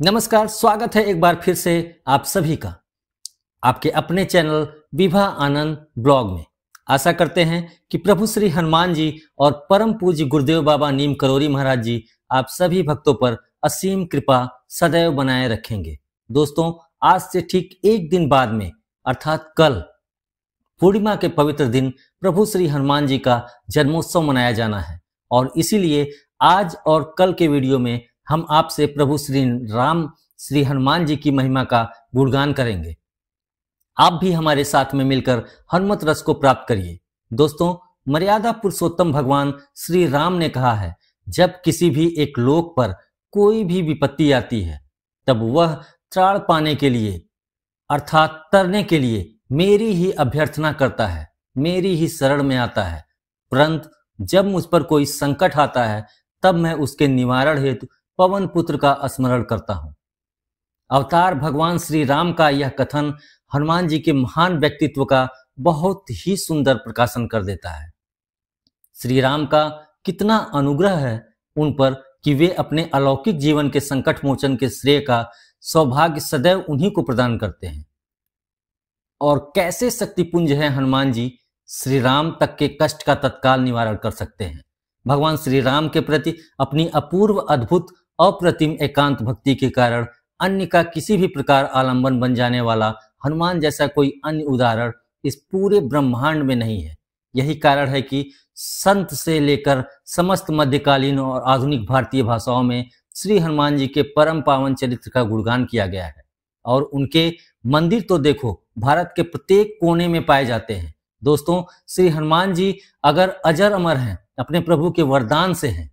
नमस्कार, स्वागत है एक बार फिर से आप सभी का आपके अपने चैनल विभा आनंद ब्लॉग में। आशा करते हैं कि प्रभु श्री हनुमान जी और परम पूज्य गुरुदेव बाबा नीम करोरी महाराज जी आप सभी भक्तों पर असीम कृपा सदैव बनाए रखेंगे। दोस्तों, आज से ठीक एक दिन बाद में अर्थात कल पूर्णिमा के पवित्र दिन प्रभु श्री हनुमान जी का जन्मोत्सव मनाया जाना है और इसीलिए आज और कल के वीडियो में हम आपसे प्रभु श्री हनुमान जी की महिमा का गुणगान करेंगे। आप भी हमारे साथ में मिलकर हनुमत रस को प्राप्त करिए। दोस्तों, मर्यादा पुरुषोत्तम भगवान श्री राम ने कहा है, जब किसी भी एक लोक पर कोई भी विपत्ति आती है तब वह त्राण पाने के लिए अर्थात तरने के लिए मेरी ही अभ्यर्थना करता है, मेरी ही शरण में आता है। परंतु जब मुझ पर कोई संकट आता है तब मैं उसके निवारण हेतु पवन पुत्र का स्मरण करता हूं। अवतार भगवान श्री राम का यह कथन हनुमान जी के महान व्यक्तित्व का बहुत ही सुंदर प्रकाशन कर देता है। श्री राम का कितना अनुग्रह है उन पर कि वे अपने अलौकिक जीवन के संकट मोचन के श्रेय का सौभाग्य सदैव उन्हीं को प्रदान करते हैं। और कैसे शक्तिपुंज है हनुमान जी, श्री राम तक के कष्ट का तत्काल निवारण कर सकते हैं। भगवान श्री राम के प्रति अपनी अपूर्व अद्भुत अप्रतिम एकांत भक्ति के कारण अन्य का किसी भी प्रकार आलंबन बन जाने वाला हनुमान जैसा कोई अन्य उदाहरण इस पूरे ब्रह्मांड में नहीं है। यही कारण है कि संत से लेकर समस्त मध्यकालीन और आधुनिक भारतीय भाषाओं में श्री हनुमान जी के परम पावन चरित्र का गुणगान किया गया है। और उनके मंदिर तो देखो, भारत के प्रत्येक कोने में पाए जाते हैं। दोस्तों, श्री हनुमान जी अगर अजर अमर हैं, अपने प्रभु के वरदान से हैं,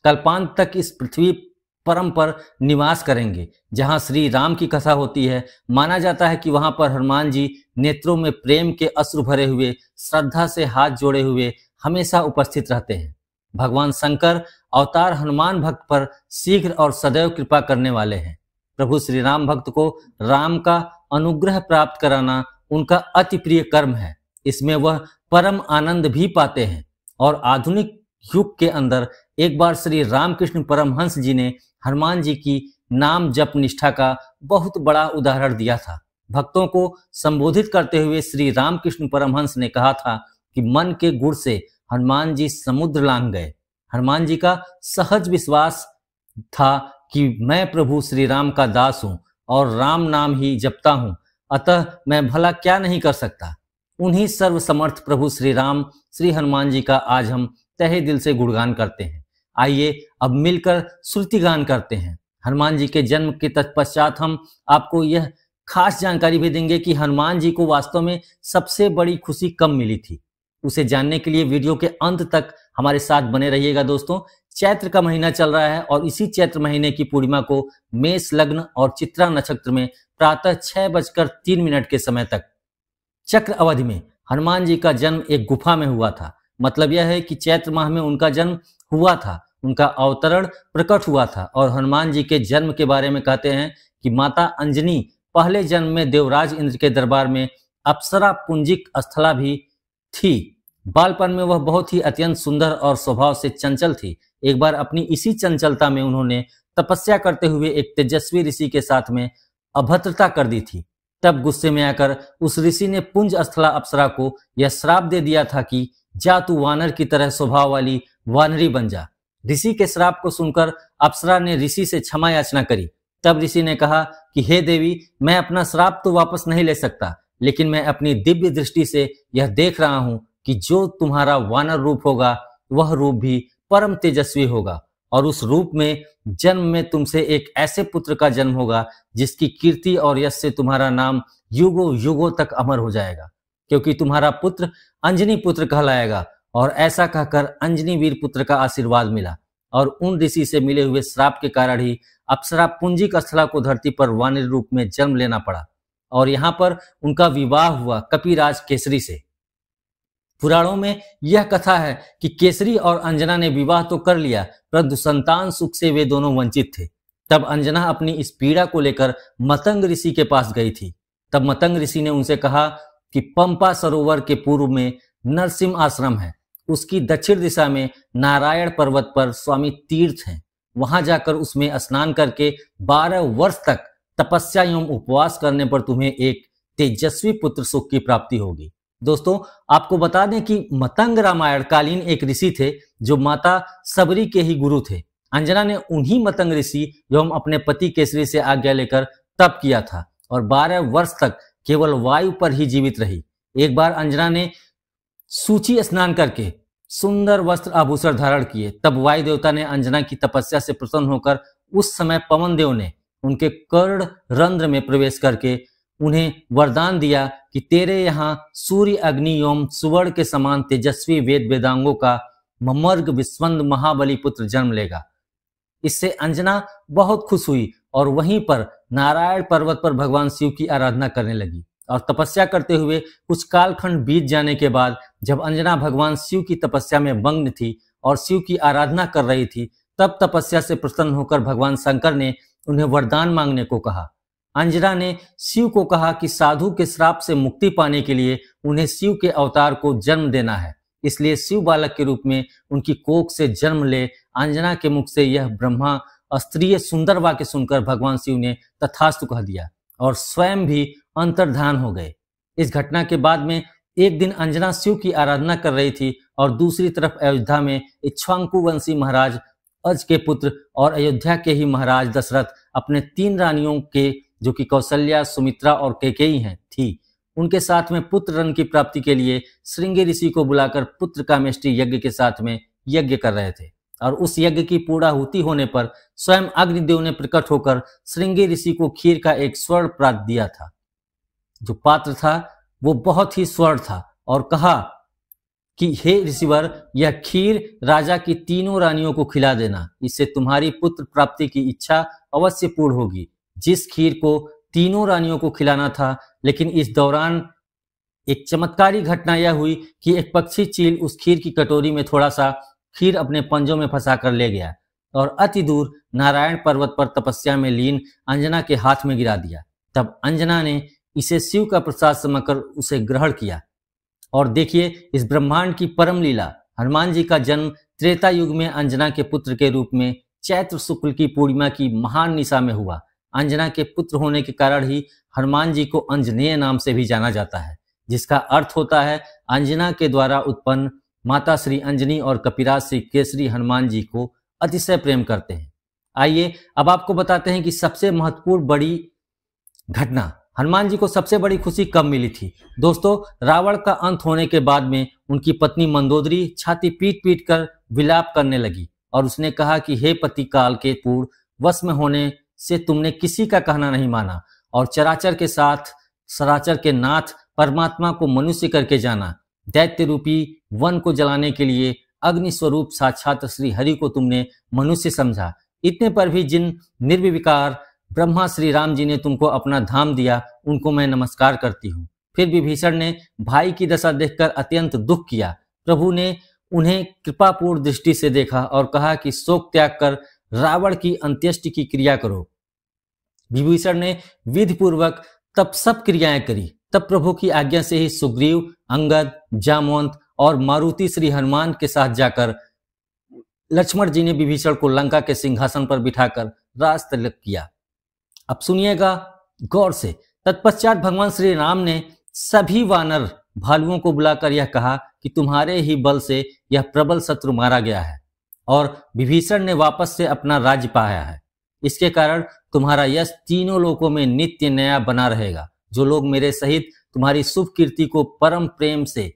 कल्पांत तक इस पृथ्वी परम पर निवास करेंगे। जहां श्री राम की कथा होती है, माना जाता है कि वहां पर हनुमान जी नेत्रों में प्रेम के अश्रु भरे हुए, श्रद्धा से हाथ जोड़े हुए हमेशा उपस्थित रहते हैं। भगवान शंकर अवतार हनुमान भक्त पर शीघ्र और सदैव कृपा करने वाले हैं। प्रभु श्री राम भक्त को राम का अनुग्रह प्राप्त कराना उनका अति प्रिय कर्म है। इसमें वह परम आनंद भी पाते हैं। और आधुनिक युग के अंदर एक बार श्री रामकृष्ण परमहंस जी ने हनुमान जी की नाम जप निष्ठा का बहुत बड़ा उदाहरण दिया था। भक्तों को संबोधित करते हुए श्री रामकृष्ण परमहंस ने कहा था कि मन के गुण से हनुमान जी समुद्र लांघ गए। हनुमान जी का सहज विश्वास था कि मैं प्रभु श्री राम का दास हूं और राम नाम ही जपता हूं, अतः मैं भला क्या नहीं कर सकता। उन्हीं सर्वसमर्थ प्रभु श्री राम श्री हनुमान जी का आज हम तहे दिल से गुणगान करते हैं। आइए अब मिलकर श्रुति गान करते हैं। हनुमान जी के जन्म के तत्पश्चात हम आपको यह खास जानकारी भी देंगे कि हनुमान जी को वास्तव में सबसे बड़ी खुशी कब मिली थी। उसे जानने के लिए वीडियो के अंत तक हमारे साथ बने रहिएगा। दोस्तों, चैत्र का महीना चल रहा है और इसी चैत्र महीने की पूर्णिमा को मेष लग्न और चित्रा नक्षत्र में प्रातः 6:03 के समय तक चक्र अवधि में हनुमान जी का जन्म एक गुफा में हुआ था। मतलब यह है कि चैत्र माह में उनका जन्म हुआ था, उनका अवतरण प्रकट हुआ था। और हनुमान जी के जन्म के बारे में कहते हैं कि माता अंजनी पहले जन्म में देवराज इंद्र के दरबार में अप्सरा पुंजिक स्थला भी थी। बालपन में वह बहुत ही अत्यंत सुंदर और स्वभाव से चंचल थी। एक बार अपनी इसी चंचलता में उन्होंने तपस्या करते हुए एक तेजस्वी ऋषि के साथ में अभद्रता कर दी थी। तब गुस्से में आकर उस ऋषि ने पुंज स्थला अप्सरा को यह श्राप दे दिया था कि जा तू वानर की तरह स्वभाव वाली वानरी बन जा। ऋषि के श्राप को सुनकर अप्सरा ने ऋषि से क्षमा याचना करी। तब ऋषि ने कहा कि हे देवी, मैं अपना श्राप तो वापस नहीं ले सकता, लेकिन मैं अपनी दिव्य दृष्टि से यह देख रहा हूं कि जो तुम्हारा वानर रूप होगा वह रूप भी परम तेजस्वी होगा और उस रूप में जन्म में तुमसे एक ऐसे पुत्र का जन्म होगा जिसकी कीर्ति और यश से तुम्हारा नाम युगों युगों तक अमर हो जाएगा, क्योंकि तुम्हारा पुत्र अंजनी पुत्र कहलाएगा। और ऐसा कहकर अंजनी वीर पुत्र का आशीर्वाद मिला और उन ऋषि से मिले हुए श्राप के कारण ही अप्सरा पुंजिक स्थला को धरती पर वानर रूप में जन्म लेना पड़ा और यहाँ पर उनका विवाह हुआ कपिराज केसरी से। पुराणों में यह कथा है कि केसरी और अंजना ने विवाह तो कर लिया, परंतु संतान सुख से वे दोनों वंचित थे। तब अंजना अपनी इस पीड़ा को लेकर मतंग ऋषि के पास गई थी। तब मतंग ऋषि ने उनसे कहा कि पंपा सरोवर के पूर्व में नरसिंह आश्रम है, उसकी दक्षिण दिशा में नारायण पर्वत पर स्वामी तीर्थ हैं, वहां जाकर उसमें स्नान करके 12 वर्ष तक तपस्या एवं उपवास करने पर तुम्हें एक तेजस्वी पुत्र सुख की प्राप्ति होगी। दोस्तों, आपको बता दें कि मतंग रामायण कालीन एक ऋषि थे जो माता सबरी के ही गुरु थे। अंजना ने उन्हीं मतंग ऋषि एवं अपने पति केसरी से आज्ञा लेकर तप किया था और 12 वर्ष तक केवल वायु पर ही जीवित रही। एक बार अंजना ने सूची स्नान करके सुंदर वस्त्र आभूषण धारण किए, तब वायु देवता ने अंजना की तपस्या से प्रसन्न होकर उस समय पवन देव ने उनके कर्ण रंध्र में प्रवेश करके उन्हें वरदान दिया कि तेरे यहाँ सूर्य अग्नि एवं सुवर्ण के समान तेजस्वी वेद वेदांगों का ममर्ग विस्वंद महाबली पुत्र जन्म लेगा। इससे अंजना बहुत खुश हुई और वहीं पर नारायण पर्वत पर भगवान शिव की आराधना करने लगी। और तपस्या करते हुए कुछ कालखंड बीत जाने के बाद जब अंजना भगवान शिव की तपस्या में मग्न थी और शिव की आराधना कर रही थी, तब तपस्या से प्रसन्न होकर भगवान शंकर ने उन्हें वरदान मांगने को कहा। अंजना ने शिव को कहा कि साधु के श्राप से मुक्ति पाने के लिए उन्हें शिव के अवतार को जन्म देना है। इसलिए शिव बालक के रूप में उनकी कोख से जन्म ले अंजना के मुख से यह ब्रह्मा स्त्रीय सुंदर वाक्य सुनकर भगवान शिव ने तथास्तु कह दिया और स्वयं भी अंतर्धान हो गए। इस घटना के बाद में एक दिन अंजना शिव की आराधना कर रही थी और दूसरी तरफ अयोध्या में इक्ष्वाकु वंशी महाराज अज के पुत्र और अयोध्या के ही महाराज दशरथ अपने 3 रानियों के, जो कि कौशल्या, सुमित्रा और कैकेयी हैं, थी, उनके साथ में पुत्र रन की प्राप्ति के लिए श्रृंगी ऋषि को बुलाकर पुत्र कामेष्टि यज्ञ के साथ में यज्ञ कर रहे थे। और उस यज्ञ की पूर्णाहुति होने पर स्वयं अग्निदेव ने प्रकट होकर श्रृंगी ऋषि को खीर का एक स्वर्ण पात्र दिया था। जो पात्र था वो बहुत ही स्वर्ण था और कहा कि हे ऋषिवर, यह खीर राजा की 3 रानियों को खिला देना, इससे तुम्हारी पुत्र प्राप्ति की इच्छा अवश्य पूर्ण होगी। जिस खीर को 3 रानियों को खिलाना था, लेकिन इस दौरान एक चमत्कारी घटना यह हुई कि एक पक्षी चील उस खीर की कटोरी में थोड़ा सा खीर अपने पंजों में फंसा कर ले गया और अति दूर नारायण पर्वत पर तपस्या में लीन अंजना के हाथ में गिरा दिया। तब अंजना ने इसे शिव का प्रसाद समझकर उसे ग्रहण किया। और देखिए इस ब्रह्मांड की परम लीला। हनुमान जी का जन्म त्रेता युग में अंजना के पुत्र के रूप में चैत्र शुक्ल की पूर्णिमा की महान निशा में हुआ। अंजना के पुत्र होने के कारण ही हनुमान जी को अंजनेय नाम से भी जाना जाता है, जिसका अर्थ होता है अंजना के द्वारा उत्पन्न। माता श्री अंजनी और कपिराज श्री केसरी हनुमान जी को अतिशय प्रेम करते हैं। आइए अब आपको बताते हैं कि सबसे महत्वपूर्ण बड़ी घटना, हनुमान जी को सबसे बड़ी खुशी कब मिली थी। दोस्तों, रावण का अंत होने के बाद में उनकी पत्नी मंदोदरी छाती पीट पीट कर विलाप करने लगी और उसने कहा कि हे पति काल के पूर्ण वश में होने से तुमने किसी का कहना नहीं माना और चराचर के साथ सराचर के नाथ परमात्मा को मनुष्य करके जाना। दैत्य रूपी वन को जलाने के लिए अग्नि स्वरूप साक्षात श्री हरि को तुमने मनुष्य समझा। इतने पर भी जिन निर्विकार ब्रह्मा श्री राम जी ने तुमको अपना धाम दिया, उनको मैं नमस्कार करती हूँ। फिर विभीषण ने भाई की दशा देखकर अत्यंत दुख किया। प्रभु ने उन्हें कृपापूर्ण दृष्टि से देखा और कहा कि शोक त्याग कर रावण की अंत्येष्टि की क्रिया करो। विभीषण ने विधि पूर्वक तब सब क्रियाएं करी। तब प्रभु की आज्ञा से ही सुग्रीव, अंगद, जामवंत और मारुति श्री हनुमान के साथ जाकर लक्ष्मण जी ने विभीषण को लंका के सिंहासन पर बिठाकर राज तिलक किया। अब सुनिएगा गौर से। तत्पश्चात भगवान श्री राम ने सभी वानर भालुओं को बुलाकर यह कहा कि तुम्हारे ही बल से यह प्रबल शत्रु मारा गया है और विभीषण ने वापस से अपना राज्य पाया है। इसके कारण तुम्हारा यश 3 लोकों में नित्य नया बना रहेगा। जो लोग मेरे सहित तुम्हारी शुभ कीर्ति को परम प्रेम से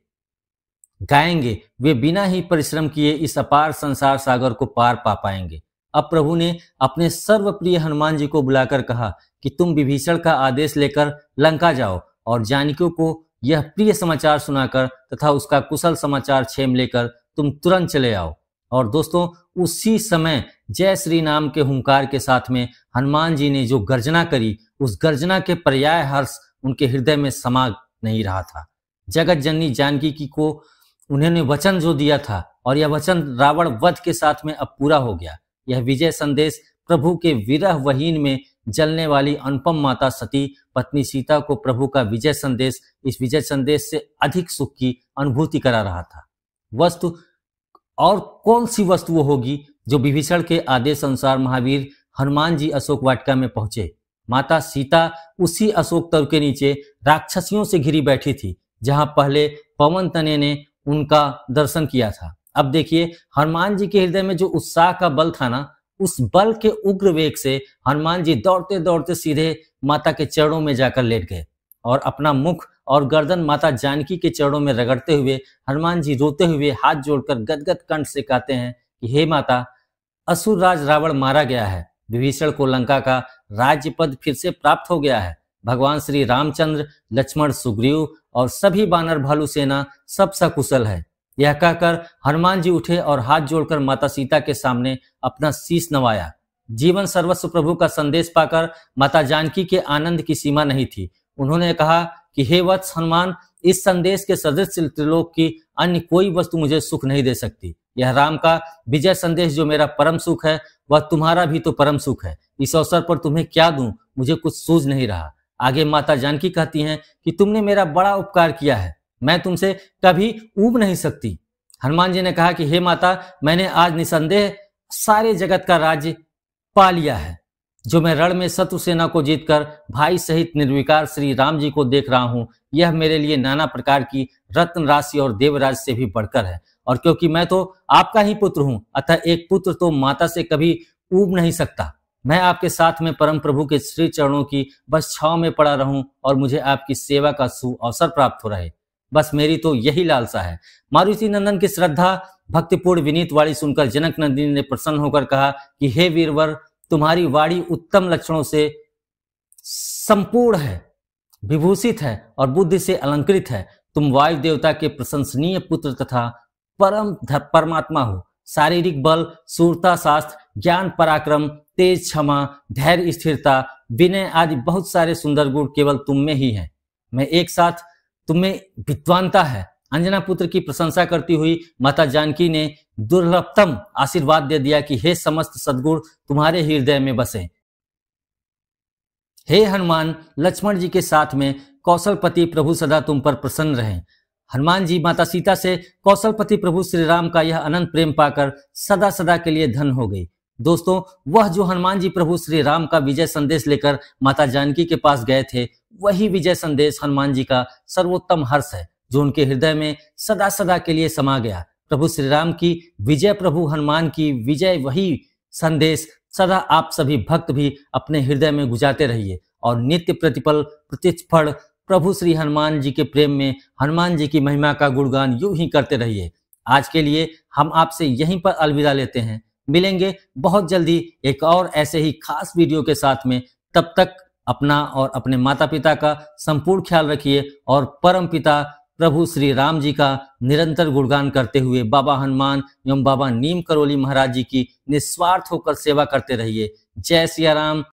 गाएंगे, वे बिना ही परिश्रम किए इस अपार संसार सागर को पार पा पाएंगे। अब प्रभु ने अपने सर्वप्रिय हनुमान जी को बुलाकर कहा कि तुम विभीषण का आदेश लेकर लंका जाओ और जानकी को यह प्रिय समाचार सुनाकर तथा उसका कुशल समाचार छेम लेकर तुम तुरंत चले आओ। और दोस्तों, उसी समय जय श्री नाम के हुंकार के साथ में हनुमान जी ने जो गर्जना करी, उस गर्जना के पर्याय हर्ष उनके हृदय में समा नहीं रहा था। जगत जननी जानकी को उन्होंने वचन जो दिया था और यह वचन रावण वध के साथ में अब पूरा हो गया। यह विजय संदेश प्रभु के विरह वहीन में जलने वाली अनुपम माता सती पत्नी सीता को प्रभु का विजय संदेश, इस विजय संदेश से अधिक सुख की अनुभूति करा रहा था। वस्तु और कौन सी वस्तु होगी जो विभीषण के आदेश अनुसार महावीर हनुमान जी अशोक वाटिका में पहुंचे। माता सीता उसी अशोक तरु के नीचे राक्षसियों से घिरी बैठी थी, जहां पहले पवन तनय ने उनका दर्शन किया था। अब देखिए, हनुमान जी के हृदय में जो उत्साह का बल था ना, उस बल के उग्र वेग से हनुमान जी दौड़ते दौड़ते सीधे माता के चरणों में जाकर लेट गए और अपना मुख और गर्दन माता जानकी के चरणों में रगड़ते हुए हनुमान जी रोते हुए हाथ जोड़कर गदगद कंठ से कहते हैं कि हे माता, असुर राज रावण मारा गया है, विभीषण को लंका का राज्य पद फिर से प्राप्त हो गया है। भगवान श्री रामचंद्र, लक्ष्मण, सुग्रीव और सभी वानर भालू सेना सब सकुशल है। यह कहकर हनुमान जी उठे और हाथ जोड़कर माता सीता के सामने अपना शीश नवाया। जीवन सर्वस्व प्रभु का संदेश पाकर माता जानकी के आनंद की सीमा नहीं थी। उन्होंने कहा कि हे वत्स हनुमान, इस संदेश के सदृश त्रिलोक की अन्य कोई वस्तु मुझे सुख नहीं दे सकती। यह राम का विजय संदेश जो मेरा परम सुख है, वह तुम्हारा भी तो परम सुख है। इस अवसर पर तुम्हें क्या दूं, मुझे कुछ सूझ नहीं रहा। आगे माता जानकी कहती हैं कि तुमने मेरा बड़ा उपकार किया है, मैं तुमसे कभी ऊब नहीं सकती। हनुमान जी ने कहा कि हे माता, मैंने आज निसंदेह सारे जगत का राज्य पा लिया है। जो मैं रण में शत्रु सेना को जीतकर भाई सहित निर्विकार श्री राम जी को देख रहा हूं, यह मेरे लिए नाना प्रकार की रत्न राशि और देवराज से भी बढ़कर है। और क्योंकि मैं तो आपका ही पुत्र हूं, अतः एक पुत्र तो माता से कभी ऊब नहीं सकता। मैं आपके साथ में परम प्रभु के श्री चरणों की बस छांव में पड़ा रहूं और मुझे आपकी सेवा का सुअवसर प्राप्त हो रहे, बस मेरी तो यही लालसा है। मारुति नंदन की श्रद्धा भक्तिपूर्ण विनीत वाणी सुनकर जनक नंदिनी ने प्रसन्न होकर कहा कि हे वीरवर, तुम्हारी वाणी उत्तम लक्षणों से संपूर्ण है, विभूषित है और बुद्धि से अलंकृत है। तुम वायु देवता के प्रशंसनीय पुत्र तथा परमात्मा हो। शारीरिक बल, शूरता, शास्त्र, ज्ञान, पराक्रम, तेज, क्षमा, धैर्य, स्थिरता, विनय आदि बहुत सारे सुंदर गुण केवल तुम में ही हैं। मैं एक साथ तुम्हें विद्वानता है। अंजना पुत्र की प्रशंसा करती हुई माता जानकी ने दुर्लभतम आशीर्वाद दे दिया कि हे समस्त सद्गुण तुम्हारे हृदय में बसे। हे हनुमान, लक्ष्मण जी के साथ में कौशलपति प्रभु सदा तुम पर प्रसन्न रहें। हनुमान जी माता सीता से कौशलपति प्रभु श्री राम का यह अनंत प्रेम पाकर सदा सदा के लिए धन हो गई। दोस्तों, वह जो हनुमान जी प्रभु श्री राम का विजय संदेश लेकर माता जानकी के पास गए थे, वही विजय संदेश हनुमान जी का सर्वोत्तम हर्ष है, जो उनके हृदय में सदा सदा के लिए समा गया। प्रभु श्री राम की विजय, प्रभु हनुमान की विजय, वही संदेश सदा आप सभी भक्त भी अपने हृदय में गुजारते रहिए और नित्य प्रतिपल प्रतिस्फल प्रभु श्री हनुमान जी के प्रेम में हनुमान जी की महिमा का गुणगान यूं ही करते रहिए। आज के लिए हम आपसे यहीं पर अलविदा लेते हैं। मिलेंगे बहुत जल्दी एक और ऐसे ही खास वीडियो के साथ में। तब तक अपना और अपने माता पिता का संपूर्ण ख्याल रखिए और परम पिता प्रभु श्री राम जी का निरंतर गुणगान करते हुए बाबा हनुमान एवं बाबा नीम करोली महाराज जी की निस्वार्थ होकर सेवा करते रहिए। जय सिया राम।